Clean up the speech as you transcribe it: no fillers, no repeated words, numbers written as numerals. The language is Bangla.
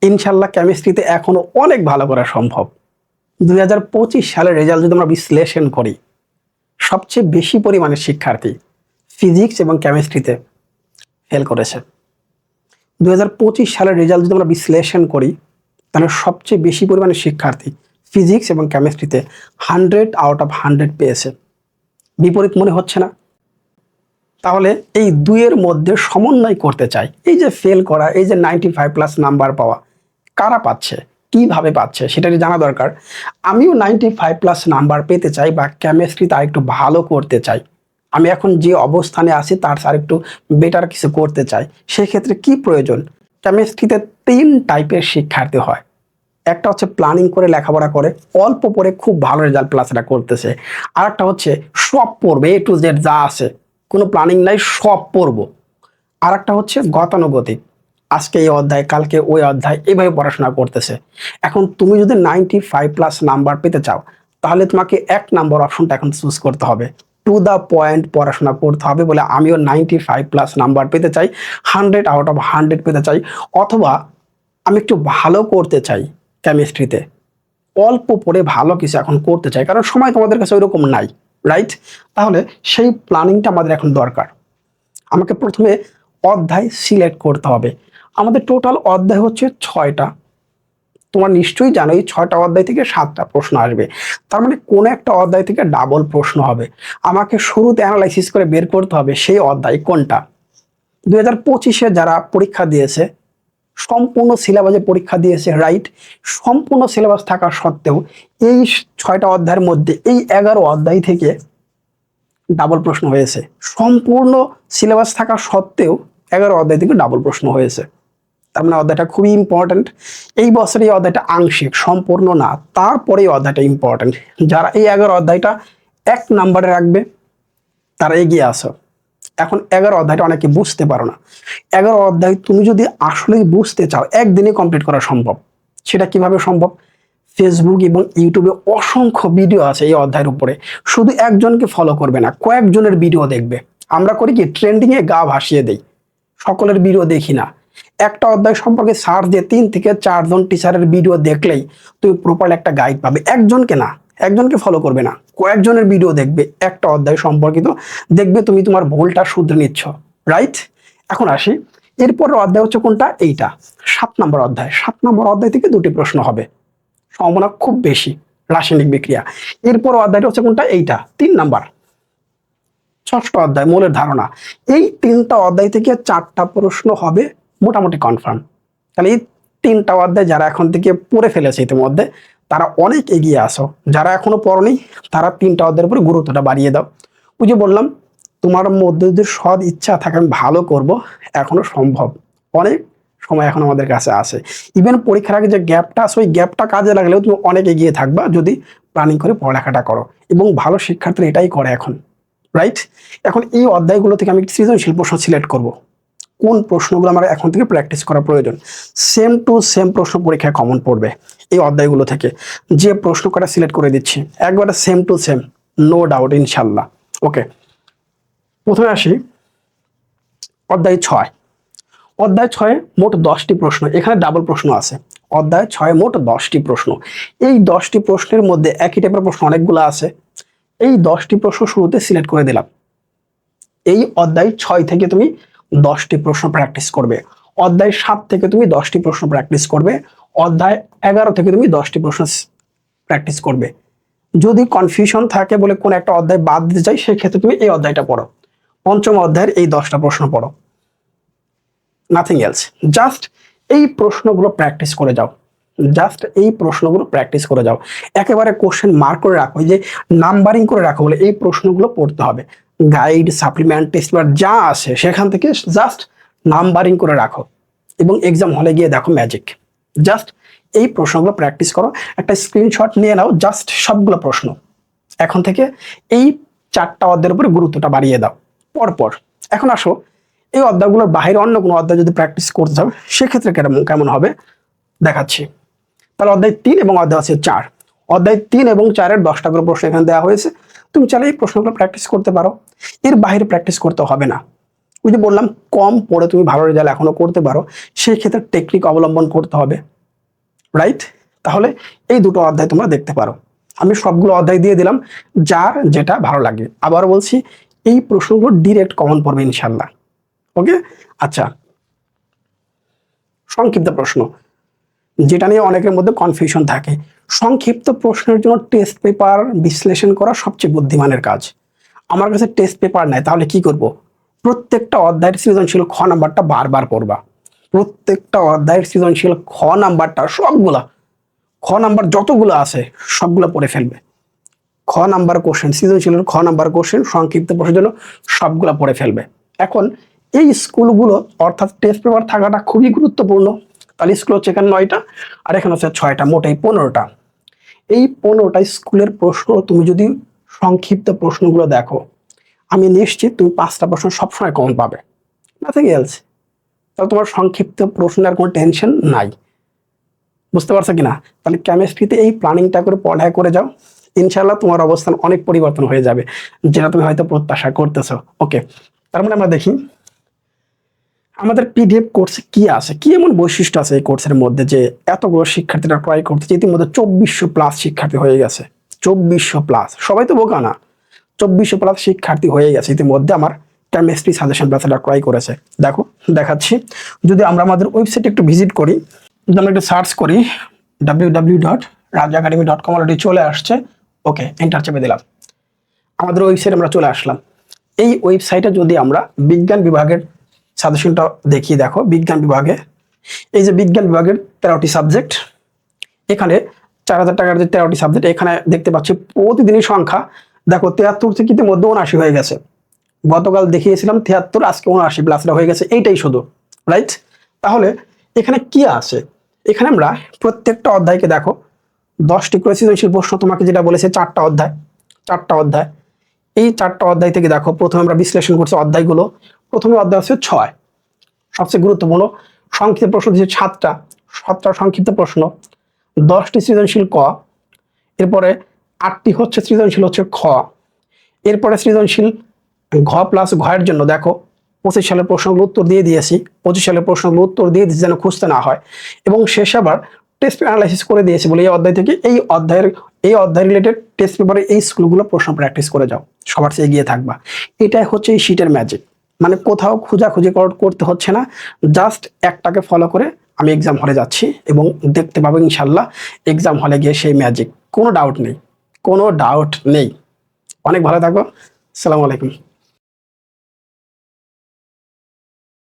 ইনশাল্লাহ কেমিস্ট্রিতে এখনো অনেক ভালো করা সম্ভব। 2025 সালের রেজাল্ট যদি আমরা বিশ্লেষণ করি, সবচেয়ে বেশি পরিমাণে শিক্ষার্থী ফিজিক্স এবং কেমিস্ট্রিতে ফেল করেছে। 2025 সালের রেজাল্ট যদি আমরা বিশ্লেষণ করি, তাহলে সবচেয়ে বেশি পরিমাণে শিক্ষার্থী ফিজিক্স এবং কেমিস্ট্রিতে 100 আউট অফ 100 পেয়েছে। বিপরীত মনে হচ্ছে না? তাহলে এই দুইয়ের মধ্যে সমন্বয় করতে চাই। এই যে ফেল করা, এই যে 95+ নাম্বার পাওয়া, কারা পাচ্ছে, কিভাবে পাচ্ছে, সেটাই জানা দরকার। আমিও 95+ নাম্বার পেতে চাই বা কেমিস্ট্রিতে আরেকটু ভালো করতে চাই। আমি এখন যে অবস্থানে আছি তার আরেকটু বেটার কিছু করতে চাই। সেক্ষেত্রে কি প্রয়োজন? কেমিস্ট্রিতে 3 টাইপের শিক্ষার্থী হয়। একটা হচ্ছে প্ল্যানিং করে লেখাপড়া করে, অল্প পড়ে খুব ভালো রেজাল্ট প্লাসটা করতেছে। আর একটা হচ্ছে সব পড়বে, A to Z যা আছে, কোনো প্ল্যানিং নাই, সব পড়বো। আর একটা হচ্ছে গতানুগতিক, আজকে এই অধ্যায়, কালকে ওই অধ্যায়, এইভাবে পড়াশোনা করতেছে। এখন তুমি যদি 95+ নাম্বার পেতে চাও, তাহলে তোমাকে 1 নাম্বার অপশনটা এখন চুজ করতে হবে। টু দ্য পয়েন্ট পড়াশোনা করতে হবে বলে আমিও 95+ নাম্বার পেতে চাই, 100 আউট অফ 100 পেতে চাই। অথবা আমি একটু ভালো করতে চাই কেমিস্ট্রিতে, অল্প পড়ে ভালো কিছু এখন করতে চাই, কারণ সময় তোমাদের কাছে ওইরকম নাই, রাইট? তাহলে সেই প্ল্যানিংটা আমাদের এখন দরকার। আমাকে প্রথমে অধ্যায় সিলেক্ট করতে হবে। আমাদের টোটাল অধ্যায় হচ্ছে 6টা। তোমরা নিশ্চয়ই জানো এই 6টা অধ্যায় থেকে 7টা প্রশ্ন আসবে। তার মানে কোন একটা অধ্যায় থেকে ডাবল প্রশ্ন হবে। আমাকে শুরুতে অ্যানালাইসিস করে বের করতে হবে সেই অধ্যায় কোনটা। 2025-এ যারা পরীক্ষা দিয়েছে, সম্পূর্ণ সিলেবাসে পরীক্ষা দিয়েছে, রাইট? সম্পূর্ণ সিলেবাস থাকা সত্ত্বেও এই 6টা অধ্যায়ের মধ্যে এই 11 অধ্যায় থেকে ডাবল প্রশ্ন হয়েছে। সম্পূর্ণ সিলেবাস থাকা সত্ত্বেও 11 অধ্যায় থেকে ডাবল প্রশ্ন হয়েছে। তার মানে অধ্যায়টা খুবই ইম্পর্টেন্ট। এই বছর এই অধ্যায়টা আংশিক, সম্পূর্ণ না, তারপরে এই অধ্যায়টা ইম্পর্টেন্ট। যারা এই 11 অধ্যায়টা 1 নাম্বারে রাখবে তারা এগিয়ে আসো। এখন 11 অধ্যায়টা অনেকে বুঝতে পারো না। 11 অধ্যায় তুমি যদি আসলেই বুঝতে চাও, একদিনে কমপ্লিট করা সম্ভব। সেটা কিভাবে সম্ভব? ফেসবুক এবং ইউটিউবে অসংখ্য ভিডিও আছে এই অধ্যায়ের উপরে। শুধু একজনকে ফলো করবে না, কয়েকজনের ভিডিও দেখবে। আমরা করি কি, ট্রেন্ডিংয়ে গা ভাসিয়ে দেই, সকলের ভিডিও দেখি না। একটা অধ্যায় সম্পর্কে সার্চ দিয়ে 3 থেকে 4 জন টিচারের ভিডিও দেখলেই তুমি প্রপার একটা গাইড পাবে। একজনকে না, একজনকে ফলো করবে না, কয়েকজনের ভিডিও দেখবে একটা অধ্যায় সম্পর্কিত, দেখবে তুমি তোমার ভুলটা শুধরে নিচ্ছ, রাইট? এখন আসি, এরপরের অধ্যায় হচ্ছে কোনটা? এইটা 7 নম্বর অধ্যায়। 7 নম্বর অধ্যায় থেকে 2টি প্রশ্ন হবে, সম্ভাবনা খুব বেশি, রাসায়নিক বিক্রিয়া। এরপর অধ্যায়টা হচ্ছে কোনটা? এইটা 3 নাম্বার, 6ষ্ঠ অধ্যায় মৌলের ধারণা। এই 3টা অধ্যায় থেকে 4টা প্রশ্ন হবে মোটামুটি কনফার্ম। তাহলে এই 3টা অধ্যায় যারা এখন থেকে পড়ে ফেলেছে ইতিমধ্যে, তারা অনেক এগিয়ে আসো। যারা এখনো পড়নি, তারা 3টা অধ্যায়ের উপরে গুরুত্বটা বাড়িয়ে দাও। ওই যে বললাম, তোমার মধ্যে যদি সৎ ইচ্ছা থাকে আমি ভালো করব, এখনো সম্ভব। অনেক সময় এখন আমাদের কাছে আছে। ইভেন পরীক্ষার আগে যে গ্যাপটা আছে, ওই গ্যাপটা কাজে লাগলেও তুমি অনেক এগিয়ে থাকবা যদি প্ল্যানিং করে পড়ালেখাটা করো। এবং ভালো শিক্ষার্থীরা এটাই করে এখন, রাইট? এখন এই অধ্যায়গুলো থেকে আমি সৃজনশীল প্রশ্ন সিলেক্ট করব। কোন প্রশ্নগুলো আমার এখন থেকে প্র্যাকটিস করা প্রয়োজন? সেম টু সেম প্রশ্ন পরীক্ষায় কমন পড়বে এই অধ্যায়গুলো থেকে। যে প্রশ্ন কটা সিলেক্ট করে দিচ্ছি একবারে same to same, no doubt, ইনশাল্লাহ। ওকে, প্রথমে আসি অধ্যায় 6। অধ্যায় 6 মোট 10টি প্রশ্ন, এখানে ডাবল প্রশ্ন আছে। অধ্যায় 6 মোট 10টি প্রশ্ন। এই 10টি প্রশ্নের মধ্যে একই টাইপের প্রশ্ন অনেকগুলো আছে। এই 10টি প্রশ্ন শুরুতে সিলেক্ট করে দিলাম। এই অধ্যায় 6 থেকে তুমি 10টি প্রশ্ন প্র্যাকটিস করবে। অধ্যায় 7 থেকে তুমি 10টি প্রশ্ন প্র্যাকটিস করবে। অধ্যায় 11 থেকে তুমি 10টি প্রশ্ন প্র্যাকটিস করবে। যদি কনফিউশন থাকে বলে কোন একটা অধ্যায় বাদ দিতে চাই, সেক্ষেত্রে তুমি এই অধ্যায়টা পড়ো। 5ম অধ্যায়ের এই 10টা প্রশ্ন পড়ো, নাথিং এলস। জাস্ট এই প্রশ্নগুলো প্র্যাকটিস করে যাও, জাস্ট এই প্রশ্নগুলো প্র্যাকটিস করে যাও। একেবারে কোশ্চেন মার্ক করে রাখো, যে নাম্বারিং করে রাখো বলে এই প্রশ্নগুলো পড়তে হবে। গাইড, সাপ্লিমেন্ট, টেস্ট পেপার যা আছে সেখান থেকে জাস্ট নাম্বারিং করে রাখো এবং এক্সাম হলে গিয়ে দেখো ম্যাজিক। জাস্ট এই প্রশ্নগুলো প্র্যাকটিস করো, একটা স্ক্রিনশট নিয়ে নাও, জাস্ট সবগুলো প্রশ্ন। এখন থেকে এই 4টা অধ্যায়ের উপরে গুরুত্বটা বাড়িয়ে দাও পরপর। এখন আসো, এই অধ্যায়গুলোর বাইরে অন্য কোনো অধ্যায় যদি প্র্যাকটিস করতে চাও, সেক্ষেত্রে কেমন হবে দেখাচ্ছি। তাহলে অধ্যায় 3 এবং অধ্যায় হচ্ছে 4। অধ্যায় 3 এবং 4-এর 10টা করে প্রশ্ন এখানে দেওয়া হয়েছে। তুমি চাইলে এই প্রশ্নগুলো প্র্যাকটিস করতে পারো, এর বাইরে প্র্যাকটিস করতে হবে না। ওই যে বললাম, কম পড়ে তুমি ভালো রেজাল্ট এখনো করতে পারো, সেই ক্ষেত্রে টেকনিক অবলম্বন করতে হবে। রাইট? তাহলে এই দুটো অধ্যায় তোমরা দেখতে পারো। আমি সবগুলো অধ্যায় দিয়ে দিলাম, যার যেটা ভালো লাগে। আবার বলছি, এই প্রশ্নগুলো ডিরেক্ট কমন পড়বে ইনশাল্লাহ। ওকে, আচ্ছা, সংক্ষিপ্ত প্রশ্ন, যেটা নিয়ে অনেকের মধ্যে কনফিউশন থাকে। সংক্ষিপ্ত প্রশ্নের জন্য টেস্ট পেপার বিশ্লেষণ করা সবচেয়ে বুদ্ধিমানের কাজ। আমার কাছে টেস্ট পেপার নাই, তাহলে কি করব? প্রত্যেকটা অধ্যায়ের সৃজনশীল খ নাম্বারটা বারবার পড়বা। প্রত্যেকটা অধ্যায়ের সৃজনশীল খ নাম্বারটা সবগুলা, খ নাম্বার যতগুলো আছে সবগুলো পড়ে ফেলবে। খ নাম্বার কোশ্চেন, সৃজনশীলের খ নাম্বার কোশ্চেন সংক্ষিপ্ত প্রশ্নের জন্য সবগুলা পড়ে ফেলবে। এখন এই স্কুলগুলো অর্থাৎ টেস্ট পেপার থাকাটা খুবই গুরুত্বপূর্ণ। তাহলে স্কুল হচ্ছে এখানে 9টা, আর এখানে হচ্ছে 6টা, মোটাই 15টা। এই 15টা স্কুলের প্রশ্ন তুমি যদি সংক্ষিপ্ত প্রশ্নগুলো দেখো, আমি নিশ্চিত তুমি 5টা প্রশ্ন সবসময় কমন পাবে, নাথিং এলস। তাহলে তোমার সংক্ষিপ্ত প্রশ্নের কোনো টেনশন নাই। বুঝতে পারছো কিনা? তাহলে কেমিস্ট্রিতে এই প্ল্যানিংটা করে পড়ায় করে যাও, ইনশাল্লাহ তোমার অবস্থান অনেক পরিবর্তন হয়ে যাবে, যেটা তুমি হয়তো প্রত্যাশা করতেছো। ওকে, তার মানে আমরা দেখি আমাদের পিডিএফ কোর্সে কি আছে, কি এমন বৈশিষ্ট্য আছে এই কোর্সের মধ্যে যে এতগুলো শিক্ষার্থীরা ট্রাই করতেছে। ইতিমধ্যে 2400+ শিক্ষার্থী হয়ে গেছে। 2400+, সবাই তো বোকা না। 2400+ শিক্ষার্থী হয়ে গেছে ইতিমধ্যে আমার কেমিস্ট্রি সাজেশন ব্যাচটা ট্রাই করেছে। দেখো দেখাচ্ছি, যদি আমরা আমাদের ওয়েবসাইটে একটু ভিজিট করি, যদি আমরা একটু সার্চ করি www.rajacademy.com, অলরেডি চলে আসছে। ওকে, এন্টার চেপে দিলাম, আমাদের ওয়েবসাইটে আমরা চলে আসলাম। এই ওয়েবসাইটে যদি আমরা বিজ্ঞান বিভাগের সাজেশনটা দেখি, দেখো বিজ্ঞান বিভাগে এই যে বিজ্ঞান বিভাগের 13টি সাবজেক্ট, এখানে 4000 টাকার যে 13টি সাবজেক্ট, এখানে দেখতে পাচ্ছি প্রতিদিনই সংখ্যা দেখো 73 থেকে ইতিমধ্যে 79 হয়ে গেছে। গতকাল দেখিয়েছিলাম 73, আজকে 79+টা হয়ে গেছে, এইটাই শুধু, রাইট? তাহলে এখানে কি আছে? এখানে আমরা প্রত্যেকটা অধ্যায়কে দেখো 10টি করে সৃজনশীল প্রশ্ন, তোমাকে যেটা বলেছে 4টা অধ্যায়, 4টা অধ্যায়। এই 4টা অধ্যায় থেকে দেখো প্রথমে আমরা বিশ্লেষণ করছি অধ্যায়গুলো। প্রথমে অধ্যায় হচ্ছে 6, সবচেয়ে গুরুত্বপূর্ণ। সংক্ষিপ্ত প্রশ্ন দিচ্ছে 7টা সংক্ষিপ্ত প্রশ্ন, 10টি সৃজনশীল ক, এরপরে 8টি হচ্ছে সৃজনশীল হচ্ছে খ, এরপরে সৃজনশীল ঘ প্লাস ঘয়ের জন্য দেখো 25 সালের প্রশ্নগুলো উত্তর দিয়ে দিয়েছি, 25 সালের প্রশ্নগুলো উত্তর দিয়ে দিয়েছি যেন খুঁজতে না হয়, এবং শেষ আবার টেস্ট অ্যানালাইসিস করে দিয়েছি বলে এই অধ্যায় থেকে এই অধ্যায় রিলেটেড টেস্ট পেপারে এই স্কুলগুলো প্রশ্ন প্র্যাকটিস করে যাও, সবার চেয়ে এগিয়ে থাকবা। এটাই হচ্ছে এই শীটের ম্যাজিক। মানে কোথাও খোঁজাখুঁজি করতে হচ্ছে না, জাস্ট একটাকে ফলো করে আমি এক্সাম হলে যাচ্ছি এবং দেখতে পাবো ইনশাল্লাহ এক্সাম হলে গিয়ে সেই ম্যাজিক। কোনো ডাউট নেই, কোনো ডাউট নেই। অনেক ভালো থাকো, আসসালামু আলাইকুম।